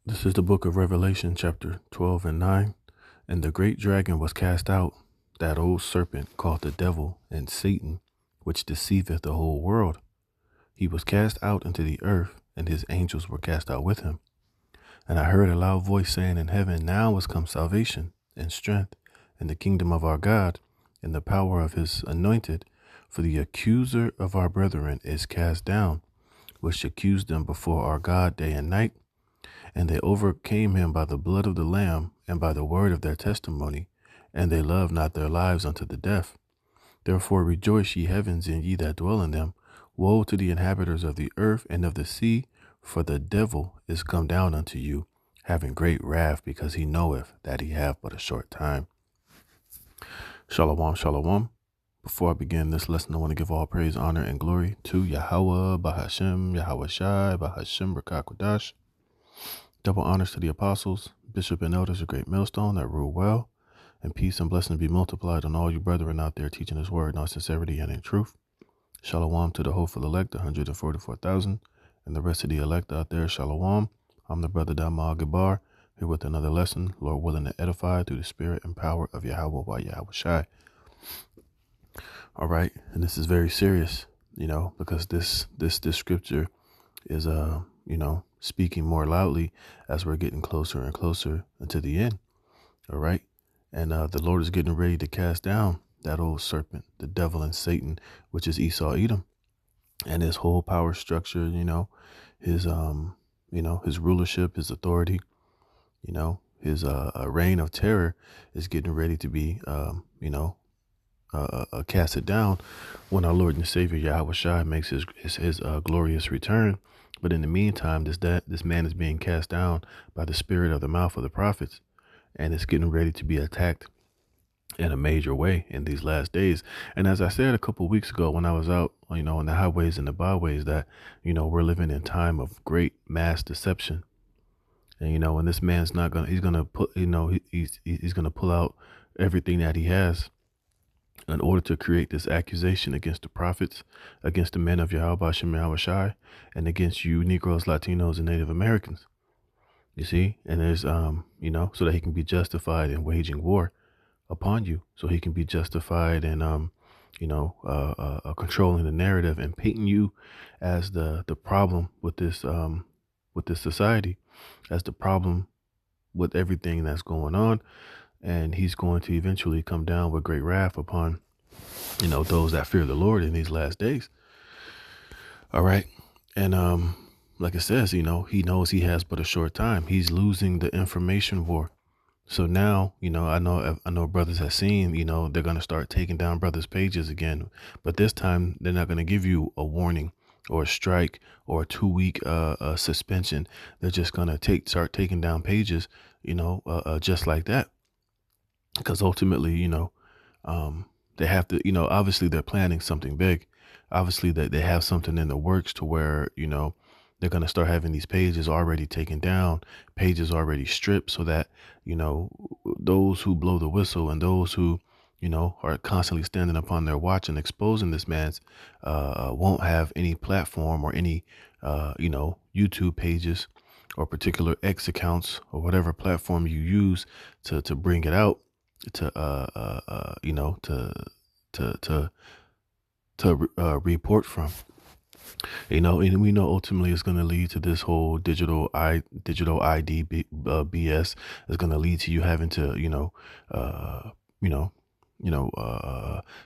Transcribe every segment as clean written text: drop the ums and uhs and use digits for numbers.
This is the book of Revelation, chapter 12 and 9. And the great dragon was cast out, that old serpent called the devil and Satan, which deceiveth the whole world. He was cast out into the earth, and his angels were cast out with him. And I heard a loud voice saying in heaven, Now is come salvation and strength and the kingdom of our God and the power of his anointed. For the accuser of our brethren is cast down, which accused them before our God day and night. And they overcame him by the blood of the Lamb and by the word of their testimony, and they loved not their lives unto the death. Therefore rejoice, ye heavens, and ye that dwell in them. Woe to the inhabitants of the earth and of the sea, for the devil is come down unto you, having great wrath, because he knoweth that he hath but a short time. Shalom, shalom. Before I begin this lesson, I want to give all praise, honor, and glory to Yahweh, Bahashem, Yahweh Shai, Bahashem, Rakakwadash. Double honors to the apostles, bishop, and elders of Great Millstone that rule well, and peace and blessings be multiplied on all you brethren out there teaching his word in all sincerity and in truth. Shalom to the hopeful elect, 144,000, and the rest of the elect out there, shalom. I'm the brother Damal Gabar, here with another lesson, Lord willing to edify through the spirit and power of Yahweh by Yahweh Shai. All right, and this is very serious, because this scripture is speaking more loudly as we're getting closer and closer to the end. All right. And the Lord is getting ready to cast down that old serpent, the devil and Satan, which is Esau Edom, and his whole power structure, his his rulership, his authority, his reign of terror is getting ready to be casted down when our Lord and Savior Yahweh Shai makes his glorious return. But in the meantime, this man is being cast down by the spirit of the mouth of the prophets, and it's getting ready to be attacked in a major way in these last days. And as I said a couple of weeks ago when I was out, on the highways and the byways, that, we're living in time of great mass deception. And, and this man's not going to, he's going to put, he's going to pull out everything that he has in order to create this accusation against the prophets, against the men of Yahweh Shem Yahweh Shai, and against you Negroes, Latinos, and Native Americans. You see, and there's, so that he can be justified in waging war upon you, so he can be justified in, controlling the narrative and painting you as the problem with this society, as the problem with everything that's going on. And he's going to eventually come down with great wrath upon, those that fear the Lord in these last days. All right. And like it says, he knows he has but a short time. He's losing the information war. So now, I know brothers have seen, they're going to start taking down brothers' pages again. But this time they're not going to give you a warning or a strike or a 2-week suspension. They're just going to start taking down pages, just like that. Because ultimately, they have to, obviously they're planning something big. Obviously that they have something in the works to where, they're going to start having these pages already taken down, pages already stripped, so that, those who blow the whistle and those who, are constantly standing upon their watch and exposing this man's, won't have any platform or any, YouTube pages or particular X accounts or whatever platform you use to bring it out, to report from, and we know ultimately it's going to lead to this whole digital ID BS. Is going to lead to you having to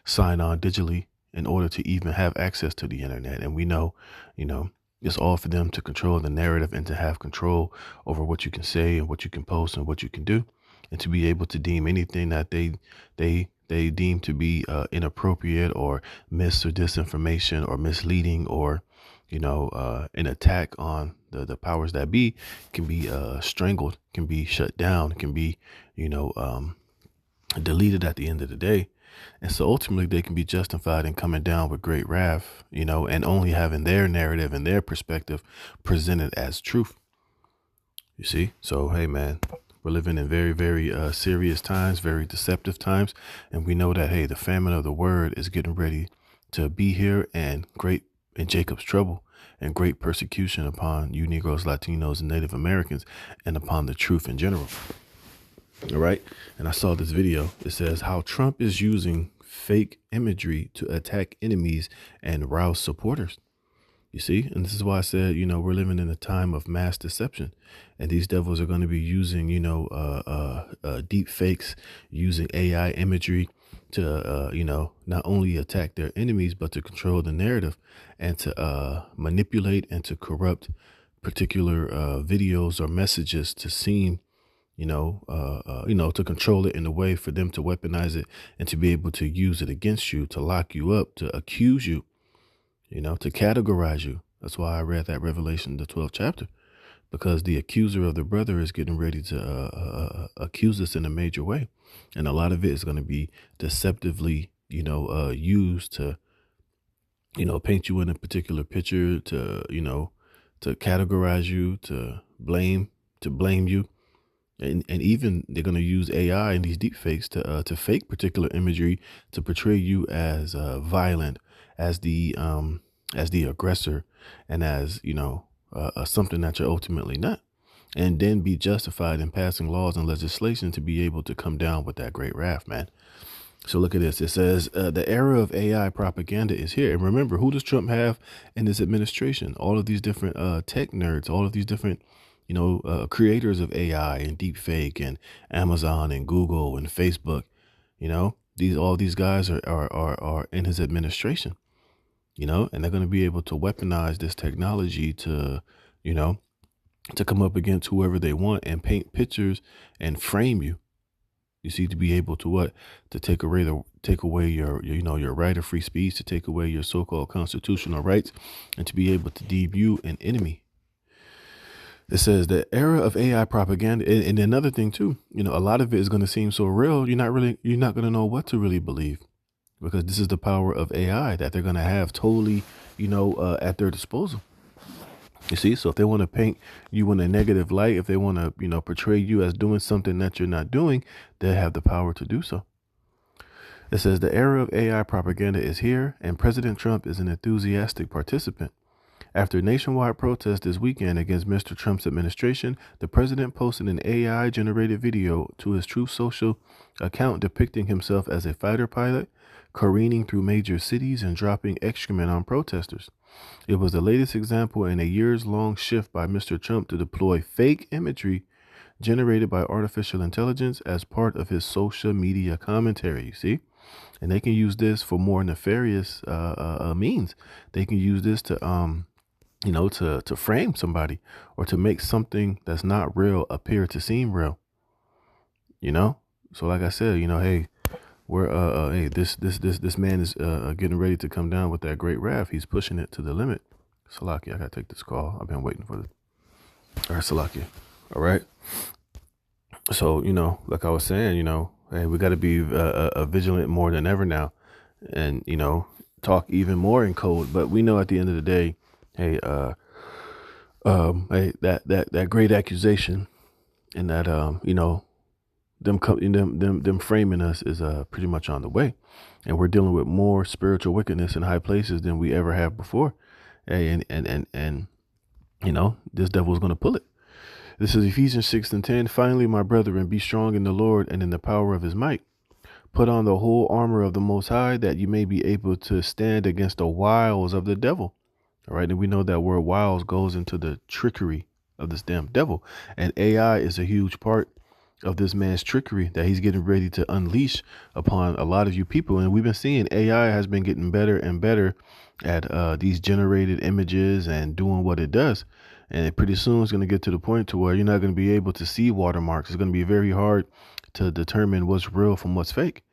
sign on digitally in order to even have access to the internet. And we know, it's all for them to control the narrative and to have control over what you can say and what you can post and what you can do, and to be able to deem anything that they deem to be inappropriate or mis or disinformation or misleading or, an attack on the powers that be, can be strangled, can be shut down, can be, deleted at the end of the day. And so ultimately they can be justified in coming down with great wrath, and only having their narrative and their perspective presented as truth. You see? So, hey, man, we're living in very, very serious times, very deceptive times. And we know that, hey, the famine of the word is getting ready to be here, and great in Jacob's trouble. and great persecution upon you Negroes, Latinos, and Native Americans, and upon the truth in general. All right. And I saw this video. It says how Trump is using fake imagery to attack enemies and rouse supporters. You see, and this is why I said, we're living in a time of mass deception, and these devils are going to be using, deep fakes, using AI imagery to, not only attack their enemies, but to control the narrative and to manipulate and to corrupt particular videos or messages to seem, to control it in a way for them to weaponize it and to be able to use it against you, to lock you up, to accuse you, to categorize you. That's why I read that Revelation, the 12th chapter, because the accuser of the brother is getting ready to accuse us in a major way. And a lot of it is going to be deceptively, used to, paint you in a particular picture, to, to categorize you, to blame you. And even they're going to use AI and these deep fakes to fake particular imagery to portray you as violent, as the aggressor, and as something that you're ultimately not, and then be justified in passing laws and legislation to be able to come down with that great wrath, man. So look at this. It says the era of AI propaganda is here. And remember, who does Trump have in his administration? All of these different tech nerds, all of these different creators of AI and deep fake and Amazon and Google and Facebook. All these guys are in his administration. And they're going to be able to weaponize this technology to, to come up against whoever they want and paint pictures and frame you. You see, to be able to what? To take away your right of free speech, to take away your so-called constitutional rights, and to be able to deem you an enemy. It says the era of AI propaganda. And another thing too, a lot of it is going to seem so real. You're not going to know what to really believe, because this is the power of AI that they're going to have totally, at their disposal. You see, so if they want to paint you in a negative light, if they want to, portray you as doing something that you're not doing, they have the power to do so. It says the era of AI propaganda is here, and President Trump is an enthusiastic participant. After nationwide protests this weekend against Mr. Trump's administration, the president posted an AI-generated video to his Truth Social account depicting himself as a fighter pilot, careening through major cities and dropping excrement on protesters. It was the latest example in a years-long shift by Mr. Trump to deploy fake imagery generated by artificial intelligence as part of his social media commentary, you see? And they can use this for more nefarious means. They can use this to to frame somebody or to make something that's not real appear to seem real. So like I said, hey, we're hey, this man is getting ready to come down with that great wrath. He's pushing it to the limit. Salakia, I gotta take this call. I've been waiting for this. All right, Salakia. All right. So like I was saying, hey, we got to be vigilant more than ever now, and talk even more in code. But we know at the end of the day, hey, hey, that great accusation and that them framing us is pretty much on the way, and we're dealing with more spiritual wickedness in high places than we ever have before. Hey, and this devil's gonna pull it. This is Ephesians 6:10. Finally, my brethren, be strong in the Lord and in the power of his might. Put on the whole armor of the Most High, that you may be able to stand against the wiles of the devil. All right. And we know that word wiles goes into the trickery of this damn devil. And AI is a huge part of this man's trickery that he's getting ready to unleash upon a lot of you people. And we've been seeing AI has been getting better and better at these generated images and doing what it does. And pretty soon it's going to get to the point to where you're not going to be able to see watermarks. It's going to be very hard to determine what's real from what's fake.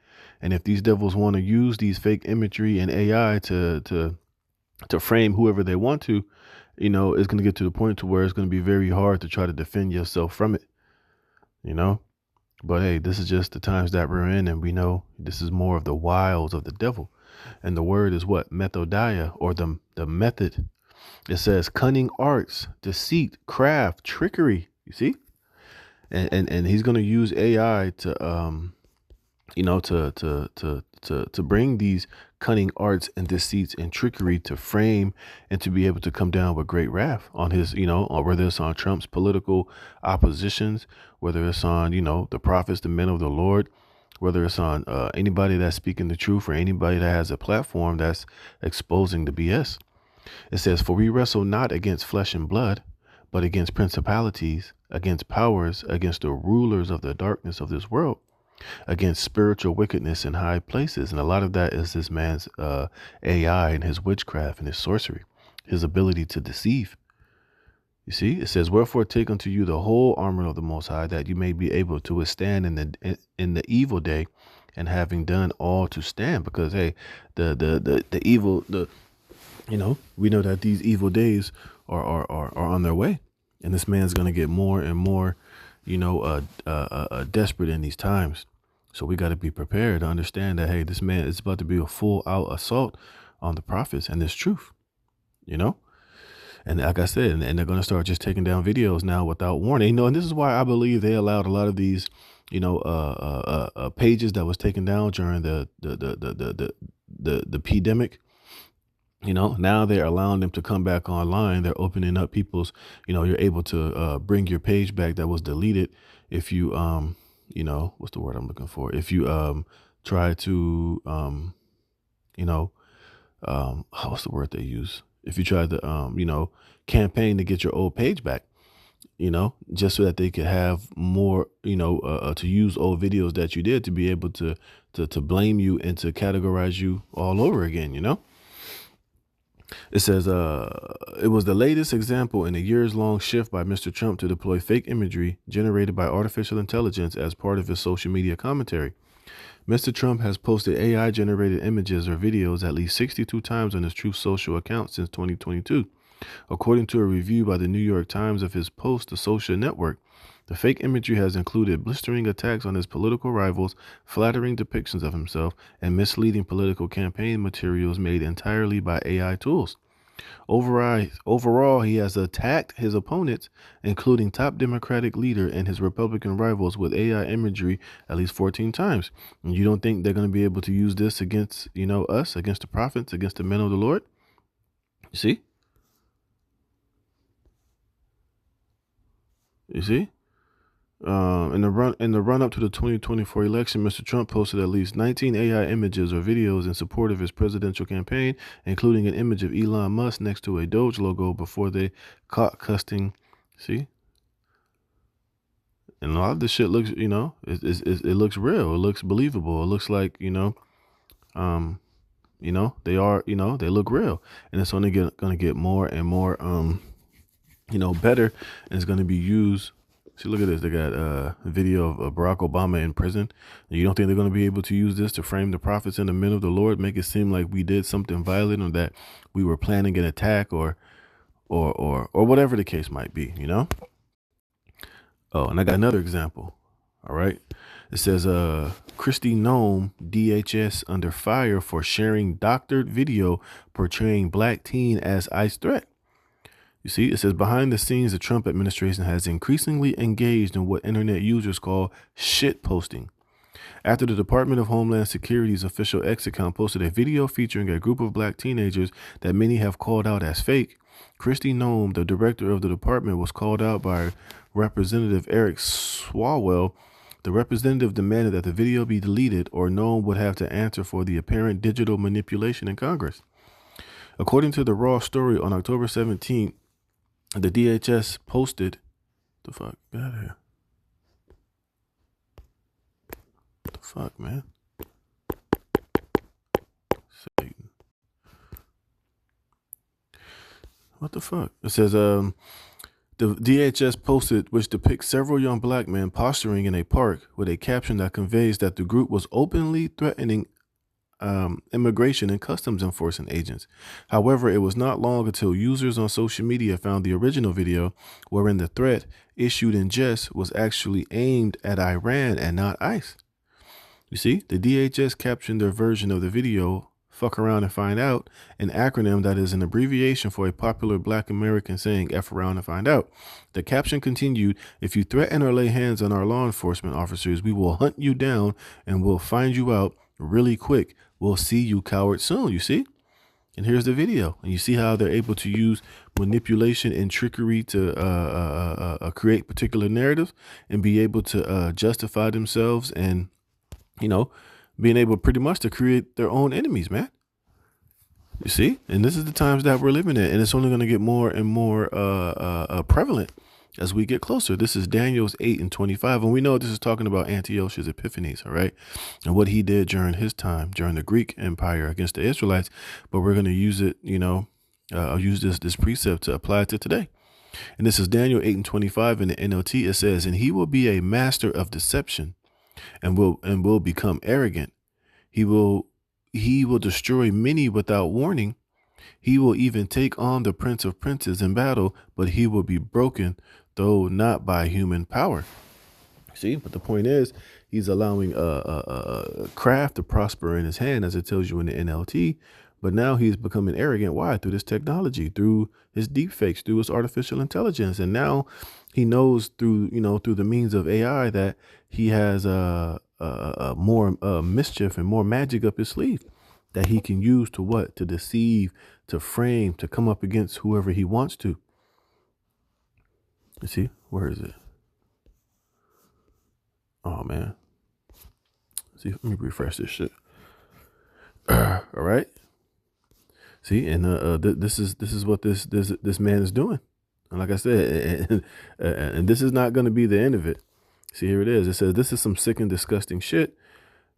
And if these devils want to use these fake imagery and AI to frame whoever they want to, it's going to get to the point to where it's going to be very hard to try to defend yourself from it, But hey, this is just the times that we're in, and we know this is more of the wiles of the devil. And the word is what? Methodia, or the method. It says cunning arts, deceit, craft, trickery. You see? And he's going to use AI to to bring these cunning arts and deceits and trickery to frame and to be able to come down with great wrath on his, or whether it's on Trump's political oppositions, whether it's on, the prophets, the men of the Lord, whether it's on anybody that's speaking the truth or anybody that has a platform that's exposing the BS. It says, for we wrestle not against flesh and blood, but against principalities, against powers, against the rulers of the darkness of this world, against spiritual wickedness in high places. And a lot of that is this man's AI and his witchcraft and his sorcery, his ability to deceive. You see, it says, wherefore take unto you the whole armor of the Most High, that you may be able to withstand in the evil day, and having done all to stand. Because hey, the evil, we know that these evil days are on their way, and this man's going to get more and more, desperate in these times. So we got to be prepared to understand that, hey, this man is about to be a full out assault on the prophets and this truth, And like I said, and they're going to start just taking down videos now without warning, and this is why I believe they allowed a lot of these, pages that was taken down during the pandemic. Now they're allowing them to come back online. They're opening up people's, you're able to bring your page back that was deleted if you, what's the word I'm looking for? If you try to, what's the word they use? If you try to, campaign to get your old page back, just so that they could have more, to use old videos that you did to be able to blame you and to categorize you all over again, It says, it was the latest example in a years-long shift by Mr. Trump to deploy fake imagery generated by artificial intelligence as part of his social media commentary. Mr. Trump has posted AI-generated images or videos at least 62 times on his Truth Social account since 2022. According to a review by the New York Times of his post, The Social Network, the fake imagery has included blistering attacks on his political rivals, flattering depictions of himself, and misleading political campaign materials made entirely by AI tools. Overall, he has attacked his opponents, including top Democratic leader and his Republican rivals, with AI imagery at least 14 times. And you don't think they're going to be able to use this against, us, against the prophets, against the men of the Lord? You see? In the run up to the 2024 election, Mr. Trump posted at least 19 AI images or videos in support of his presidential campaign, including an image of Elon Musk next to a Doge logo before they caught cussing. See? And a lot of this shit looks, it looks real. It looks believable. It looks like, they are, they look real. And it's only going to get more and more, better, and it's going to be used. See, look at this. They got a video of Barack Obama in prison. And you don't think they're going to be able to use this to frame the prophets and the men of the Lord, make it seem like we did something violent, or that we were planning an attack, or whatever the case might be, Oh, and I got another example. All right. It says, Kristi Noem, DHS under fire for sharing doctored video portraying black teen as ICE threat. You see, it says, behind the scenes, the Trump administration has increasingly engaged in what internet users call shitposting. After the Department of Homeland Security's official X account posted a video featuring a group of black teenagers that many have called out as fake, Kristi Noem, the director of the department, was called out by Representative Eric Swalwell. The representative demanded that the video be deleted, or Noem would have to answer for the apparent digital manipulation in Congress. According to the Raw story, on October 17th, the DHS posted, the fuck, get out of here. What the fuck, man? Satan. What the fuck? It says, the DHS posted, which depicts several young black men posturing in a park with a caption that conveys that the group was openly threatening immigration and customs enforcement agents. However, it was not long until users on social media found the original video, wherein the threat, issued in jest, was actually aimed at Iran and not ICE. You see, the DHS captioned their version of the video, "Fuck around and find out," an acronym that is an abbreviation for a popular black American saying, "F around and find out." The caption continued, "If you threaten or lay hands on our law enforcement officers, we will hunt you down and we'll find you out really quick. We'll see you cowards soon, you see? And here's the video. And you see how they're able to use manipulation and trickery to create particular narratives and be able to justify themselves and, you know, being able pretty much to create their own enemies, man. You see? And this is the times that we're living in. And it's only going to get more and more prevalent as we get closer. This is Daniel's 8:25. And we know this is talking about Antiochus Epiphanes, all right? And what he did during his time, during the Greek Empire against the Israelites. But we're going to use it, I'll use this precept to apply it to today. And this is Daniel 8:25 in the NLT. It says, and he will be a master of deception and will become arrogant. He will destroy many without warning. He will even take on the prince of princes in battle, but he will be broken, though not by human power. See, but the point is, he's allowing craft to prosper in his hand, as it tells you in the NLT. But now he's becoming arrogant. Why? Through this technology, through his deep fakes, through his artificial intelligence. And now he knows through the means of AI that he has more mischief and more magic up his sleeve that he can use to what? To deceive, to frame, to come up against whoever he wants to. You see, where is it? Oh man. See, let me refresh this shit. All right. See, and this is what this man is doing. And like I said, and this is not going to be the end of it. See, here it is. It says, this is some sick and disgusting shit.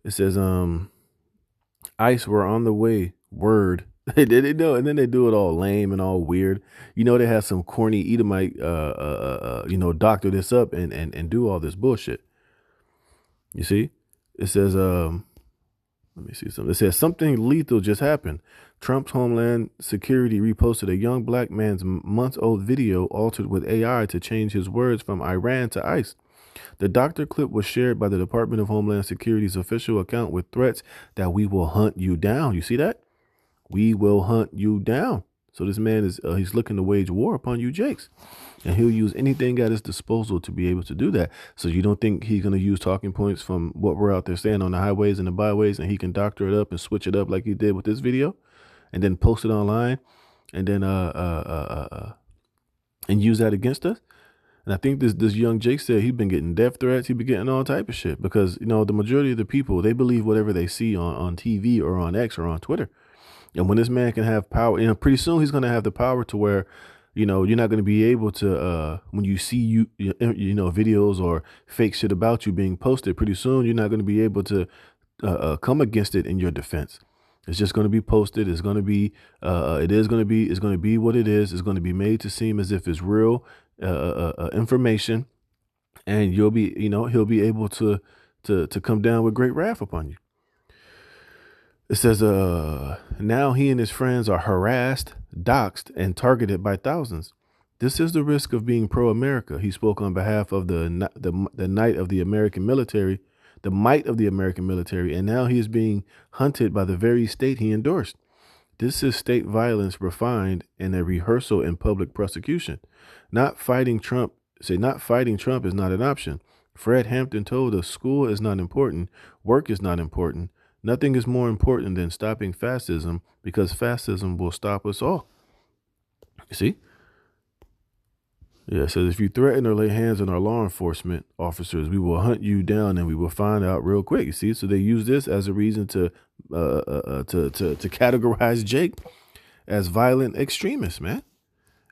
It says, ICE were on the way. Word. They know, and then they do it all lame and all weird. They have some corny Edomite, doctor this up and do all this bullshit. You see, it says, let me see something. It says something lethal just happened. Trump's Homeland Security reposted a young black man's months-old video altered with AI to change his words from Iran to ICE. The doctor clip was shared by the Department of Homeland Security's official account with threats that we will hunt you down. You see that? We will hunt you down. So this man is he's looking to wage war upon you, Jakes. And he'll use anything at his disposal to be able to do that. So you don't think he's going to use talking points from what we're out there saying on the highways and the byways, and he can doctor it up and switch it up like he did with this video and then post it online and then and use that against us? And I think this young Jake said he's been getting death threats. He's been getting all type of shit because, the majority of the people, they believe whatever they see on TV or on X or on Twitter. And when this man can have power, pretty soon he's going to have the power to where, you're not going to be able to, when you see videos or fake shit about you being posted, pretty soon you're not going to be able to come against it in your defense. It's just going to be posted. It's going to be, it's going to be what it is. It's going to be made to seem as if it's real information, and he'll be able to come down with great wrath upon you. It says, now he and his friends are harassed, doxxed, and targeted by thousands. This is the risk of being pro-America. He spoke on behalf of the might of the American military, and now he is being hunted by the very state he endorsed. This is state violence refined in a rehearsal in public prosecution. Not fighting Trump is not an option. Fred Hampton told us school is not important, work is not important. Nothing is more important than stopping fascism, because fascism will stop us all. You see? Yeah, it says if you threaten or lay hands on our law enforcement officers, we will hunt you down and we will find out real quick. You see? So they use this as a reason to categorize Jake as violent extremists, man.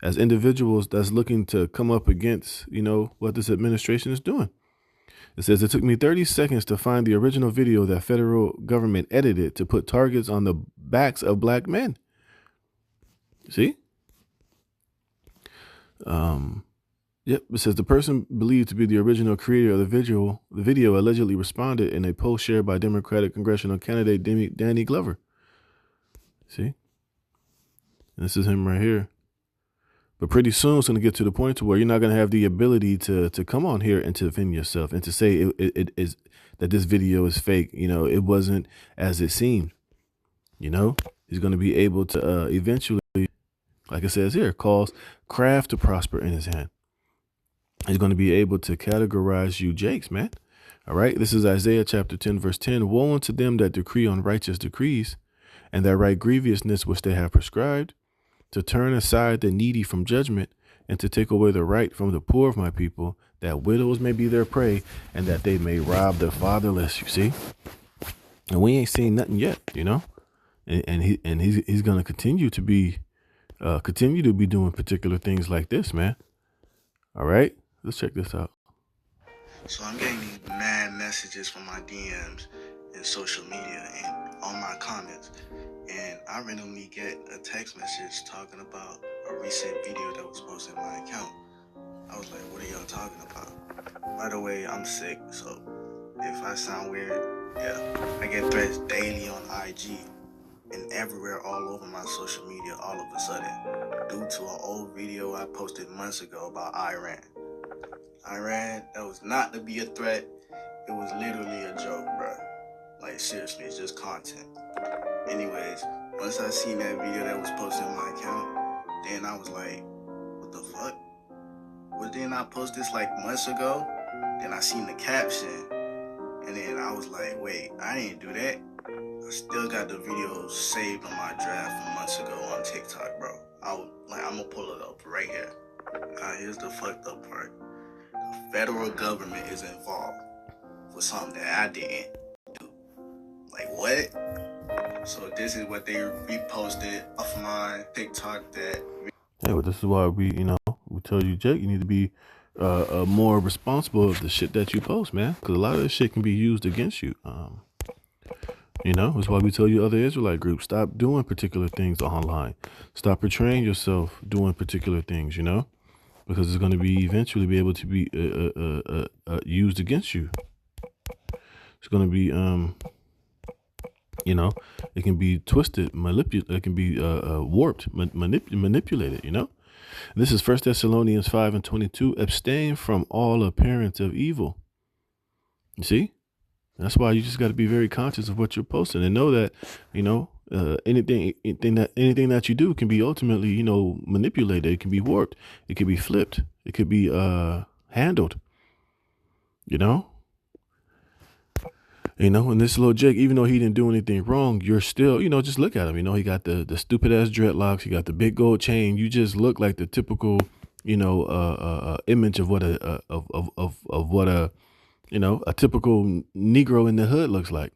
As individuals that's looking to come up against, what this administration is doing. It says, it took me 30 seconds to find the original video that federal government edited to put targets on the backs of black men. See? Yep. It says the person believed to be the original creator of the video allegedly responded in a post shared by Democratic congressional candidate Danny Glover. See? And this is him right here. But pretty soon it's going to get to the point to where you're not going to have the ability to come on here and to defend yourself and to say it is that this video is fake. It wasn't as it seemed. He's going to be able to eventually, like it says here, cause craft to prosper in his hand. He's going to be able to categorize you Jakes, man. All right. This is Isaiah chapter 10, verse 10. Woe unto them that decree unrighteous decrees, and that write grievousness which they have prescribed, to turn aside the needy from judgment, and to take away the right from the poor of my people, that widows may be their prey, and that they may rob the fatherless. You see? And we ain't seen nothing yet, you know? And he's gonna continue to be doing particular things like this, man. All right, let's check this out. So I'm getting these mad messages from my DMs and social media and on my comments, and I randomly get a text message talking about a recent video that was posted in my account. I was like, what are y'all talking about? By the way, I'm sick, so if I sound weird, yeah, I get threats daily on IG and everywhere all over my social media all of a sudden due to an old video I posted months ago about Iran. That was not to be a threat. It was literally a joke, bro. Like, seriously, it's just content. Anyways, once I seen that video that was posted on my account, then I was like, what the fuck? Well, didn't I post this like months ago? Then I seen the caption, and then I was like, wait, I didn't do that. I still got the video saved on my draft from months ago on TikTok, bro. I'm gonna pull it up right here. Here's the fucked up part. The federal government is involved for something that I didn't do. Like, what? So this is what they reposted off my TikTok that... Hey, well, this is why we tell you, Jake, you need to be more responsible of the shit that you post, man. Because a lot of this shit can be used against you. That's why we tell you other Israelite groups, stop doing particular things online. Stop portraying yourself doing particular things, because it's going to be eventually be able to be used against you. It's going to be, it can be twisted, it can be warped, manipulated, This is 1 Thessalonians 5:22. Abstain from all appearance of evil. You see? That's why you just got to be very conscious of what you're posting and know that, anything that you do can be ultimately, manipulated. It can be warped. It could be flipped. It could be handled. And this little Jake, even though he didn't do anything wrong, you're still, just look at him. He got the stupid ass dreadlocks. He got the big gold chain. You just look like the typical, image of what a typical Negro in the hood looks like,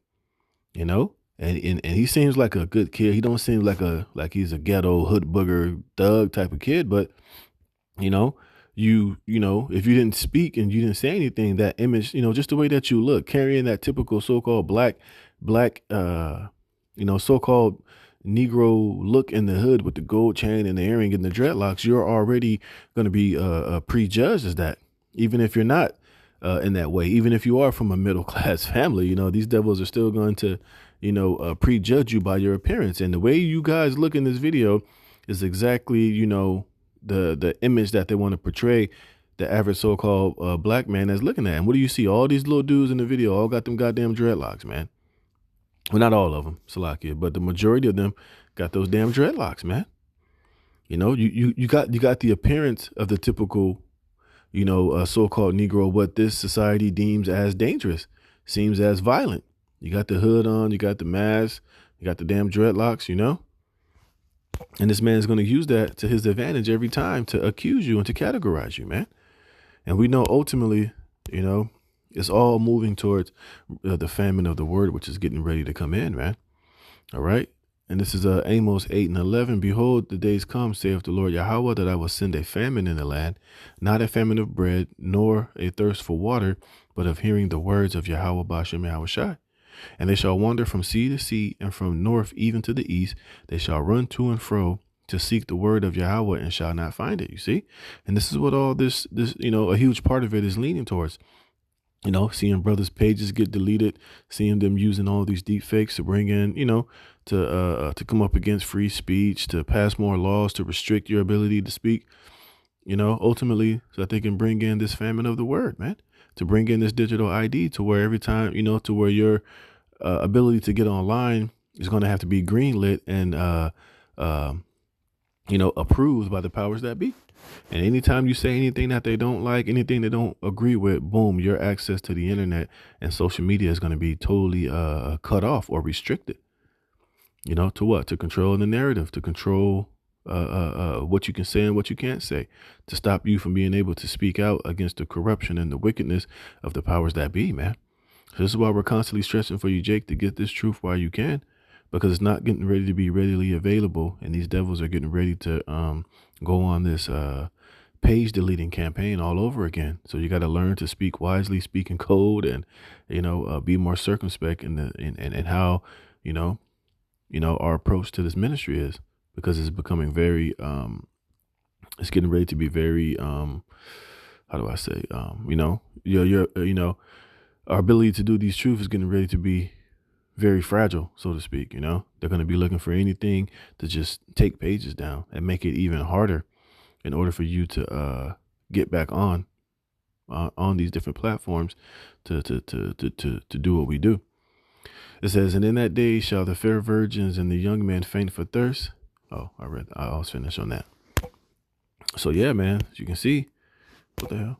and he seems like a good kid. He don't seem like he's a ghetto hood booger thug type of kid, but if you didn't speak and you didn't say anything, that image, just the way that you look, carrying that typical so-called black, so-called Negro look in the hood with the gold chain and the earring and the dreadlocks, you're already going to be prejudged as that, even if you're not in that way. Even if you are from a middle class family, these devils are still going to, prejudge you by your appearance. And the way you guys look in this video is exactly, the image that they want to portray the average so-called black man as looking at. And what do you see? All these little dudes in the video all got them goddamn dreadlocks, man. Well, not all of them, Salakia, but the majority of them got those damn dreadlocks, man. You got the appearance of the typical, so-called Negro, what this society deems as dangerous, seems as violent. You got the hood on, you got the mask, you got the damn dreadlocks, and this man is going to use that to his advantage every time to accuse you and to categorize you, man. And we know ultimately, it's all moving towards the famine of the word, which is getting ready to come in, man. All right. And this is Amos 8:11. Behold, the days come, saith the Lord Yahweh, that I will send a famine in the land, not a famine of bread, nor a thirst for water, but of hearing the words of Yahweh Bashem Yahweh Shai. And they shall wander from sea to sea, and from north even to the east. They shall run to and fro to seek the word of Yahweh, and shall not find it. You see? And this is what all this, a huge part of it is leaning towards. Seeing brothers' pages get deleted, seeing them using all these deep fakes to bring in, to come up against free speech, to pass more laws to restrict your ability to speak, ultimately, so that they can bring in this famine of the word, man, to bring in this digital ID to where every time, to where your ability to get online is going to have to be greenlit and, approved by the powers that be. And anytime you say anything that they don't like, anything they don't agree with, boom, your access to the internet and social media is going to be totally cut off or restricted. You know, to what? To control the narrative, to control what you can say and what you can't say, to stop you from being able to speak out against the corruption and the wickedness of the powers that be, man. So this is why we're constantly stressing for you, Jake, to get this truth while you can, because it's not getting ready to be readily available, and these devils are getting ready to go on this page deleting campaign all over again. So you got to learn to speak wisely, speak in code, and be more circumspect in the in how you know our approach to this ministry is, because it's becoming very it's getting ready to be very how do I say our ability to do these truths is getting ready to be very fragile, so to speak. They're going to be looking for anything to just take pages down and make it even harder in order for you to get back on these different platforms to do what we do. It says, and in that day shall the fair virgins and the young men faint for thirst. Oh, I was finished on that. So yeah, man, as you can see, what the hell?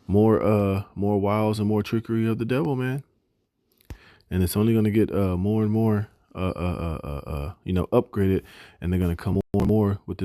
More wiles and more trickery of the devil, man. And it's only gonna get more and more upgraded, and they're gonna come more and more with this